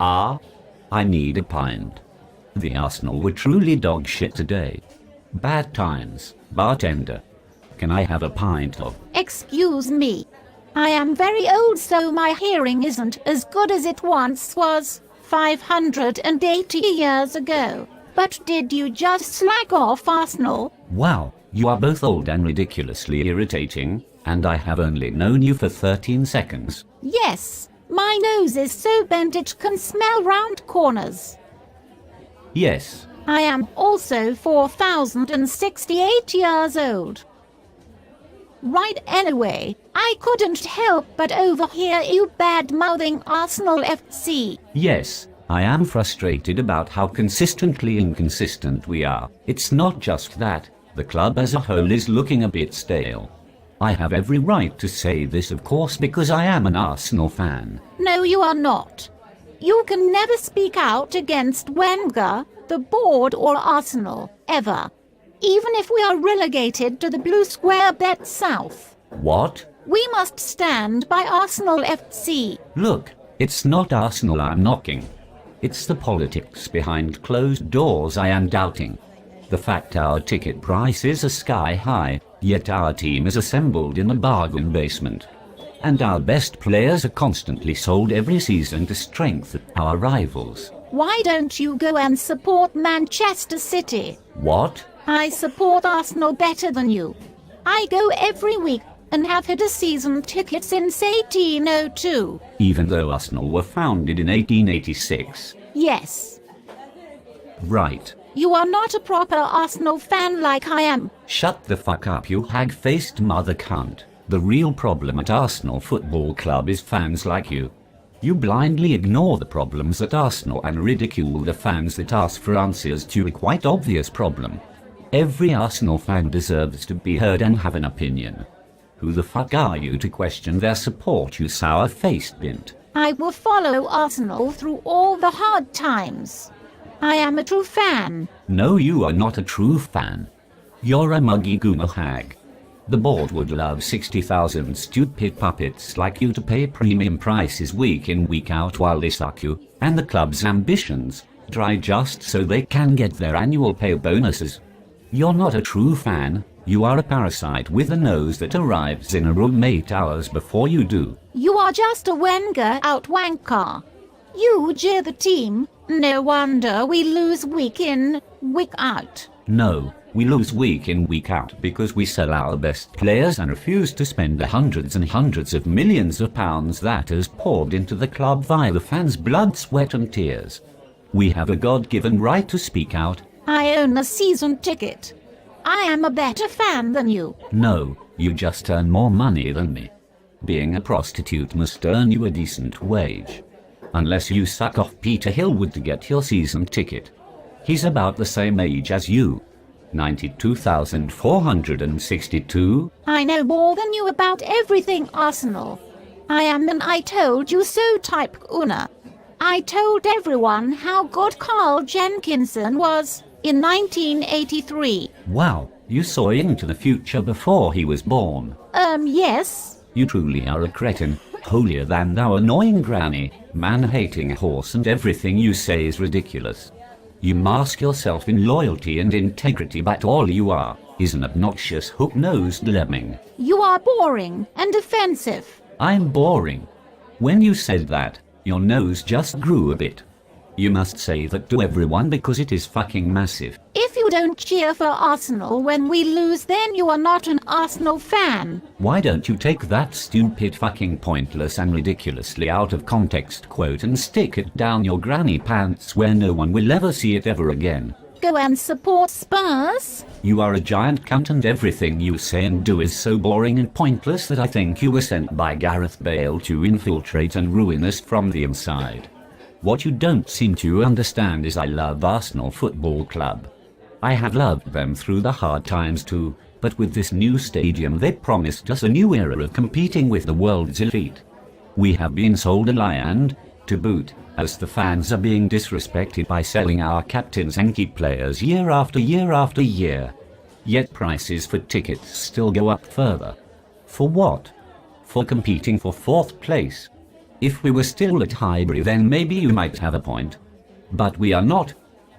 Ah, I need a pint. The Arsenal were truly dog shit today. Bad times, bartender. Can I have a pint of... Excuse me. I am very old, so my hearing isn't as good as it once was, 580 years ago. But did you just slag off Arsenal? Wow, you are both old and ridiculously irritating, and I have only known you for 13 seconds. Yes, my nose is so bent it can smell round corners. Yes. I am also 4,068 years old. Right, anyway, I couldn't help but overhear you bad-mouthing Arsenal FC. Yes, I am frustrated about how consistently inconsistent we are. It's not just that, the club as a whole is looking a bit stale. I have every right to say this, of course, because I am an Arsenal fan. No, you are not. You can never speak out against Wenger, the board, or Arsenal, ever. Even if we are relegated to the blue square bet south. What? We must stand by Arsenal FC. Look, it's not Arsenal I'm knocking. It's the politics behind closed doors I am doubting. The fact our ticket prices are sky high, yet our team is assembled in a bargain basement. And our best players are constantly sold every season to strengthen our rivals. Why don't you go and support Manchester City? What? I support Arsenal better than you. I go every week and have had a season ticket since 1802. Even though Arsenal were founded in 1886? Yes. Right. You are not a proper Arsenal fan like I am. Shut the fuck up, you hag-faced mother cunt. The real problem at Arsenal Football Club is fans like you. You blindly ignore the problems at Arsenal and ridicule the fans that ask for answers to a quite obvious problem. Every Arsenal fan deserves to be heard and have an opinion. Who the fuck are you to question their support, you sour-faced bint? I will follow Arsenal through all the hard times. I am a true fan. No, you are not a true fan. You're a muggy Gooner hag. The board would love 60,000 stupid puppets like you to pay premium prices week in week out while they suck you, and the club's ambitions dry just so they can get their annual pay bonuses. You're not a true fan, you are a parasite with a nose that arrives in a room 8 hours before you do. You are just a Wenger outwanker. You jeer the team, no wonder we lose week in, week out. No, we lose week in week out because we sell our best players and refuse to spend the hundreds and hundreds of millions of pounds that is poured into the club via the fans' blood, sweat and tears. We have a God-given right to speak out. I own a season ticket. I am a better fan than you. No, you just earn more money than me. Being a prostitute must earn you a decent wage. Unless you suck off Peter Hillwood to get your season ticket. He's about the same age as you. 92,462. I know more than you about everything Arsenal. I am an I told you so type Gooner. I told everyone how good Carl Jenkinson was in 1983. Wow, you saw into the future before he was born. Yes. You truly are a cretin, holier than thou annoying granny, man-hating horse, and everything you say is ridiculous. You mask yourself in loyalty and integrity, but all you are is an obnoxious hook-nosed lemming. You are boring and offensive. I'm boring. When you said that, your nose just grew a bit. You must say that to everyone because it is fucking massive. If you don't cheer for Arsenal when we lose, then you are not an Arsenal fan. Why don't you take that stupid fucking pointless and ridiculously out of context quote and stick it down your granny pants where no one will ever see it ever again? Go and support Spurs. You are a giant cunt and everything you say and do is so boring and pointless that I think you were sent by Gareth Bale to infiltrate and ruin us from the inside. What you don't seem to understand is I love Arsenal Football Club. I have loved them through the hard times too, but with this new stadium they promised us a new era of competing with the world's elite. We have been sold a lie and, to boot, as the fans are being disrespected by selling our captains and key players year after year after year. Yet prices for tickets still go up further. For what? For competing for 4th place. If we were still at Highbury, then maybe you might have a point. But we are not.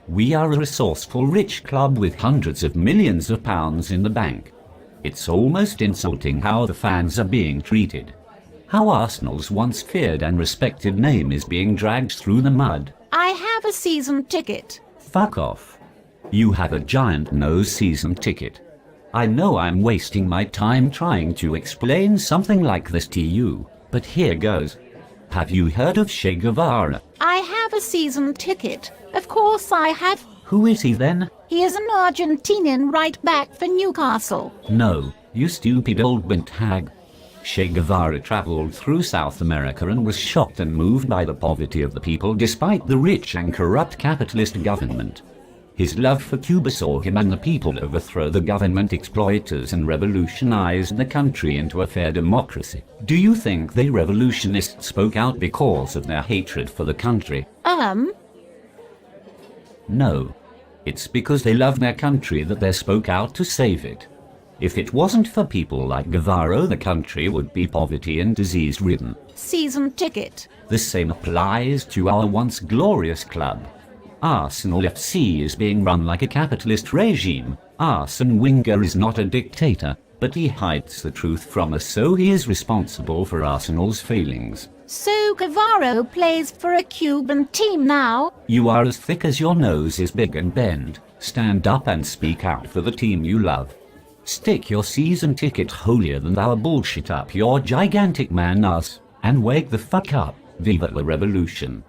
We are a resourceful rich club with hundreds of millions of pounds in the bank. It's almost insulting how the fans are being treated. How Arsenal's once feared and respected name is being dragged through the mud. I have a season ticket. Fuck off. You have a giant no season ticket. I know I'm wasting my time trying to explain something like this to you, but here goes. Have you heard of Che Guevara? I have a season ticket. Of course I have. Who is he then? He is an Argentinian right back for Newcastle. No, you stupid old bent hag. Che Guevara traveled through South America and was shocked and moved by the poverty of the people despite the rich and corrupt capitalist government. His love for Cuba saw him and the people overthrow the government exploiters and revolutionize the country into a fair democracy. Do you think the revolutionists spoke out because of their hatred for the country? No. It's because they love their country that they spoke out to save it. If it wasn't for people like Guevara, the country would be poverty and disease-ridden. Season ticket. The same applies to our once glorious club. Arsenal FC is being run like a capitalist regime. Arsene Wenger is not a dictator, but he hides the truth from us, so he is responsible for Arsenal's failings. So Guevara plays for a Cuban team now? You are as thick as your nose is big and bend. Stand up and speak out for the team you love. Stick your season ticket holier than thou bullshit up your gigantic man ass, and wake the fuck up. Viva la revolution.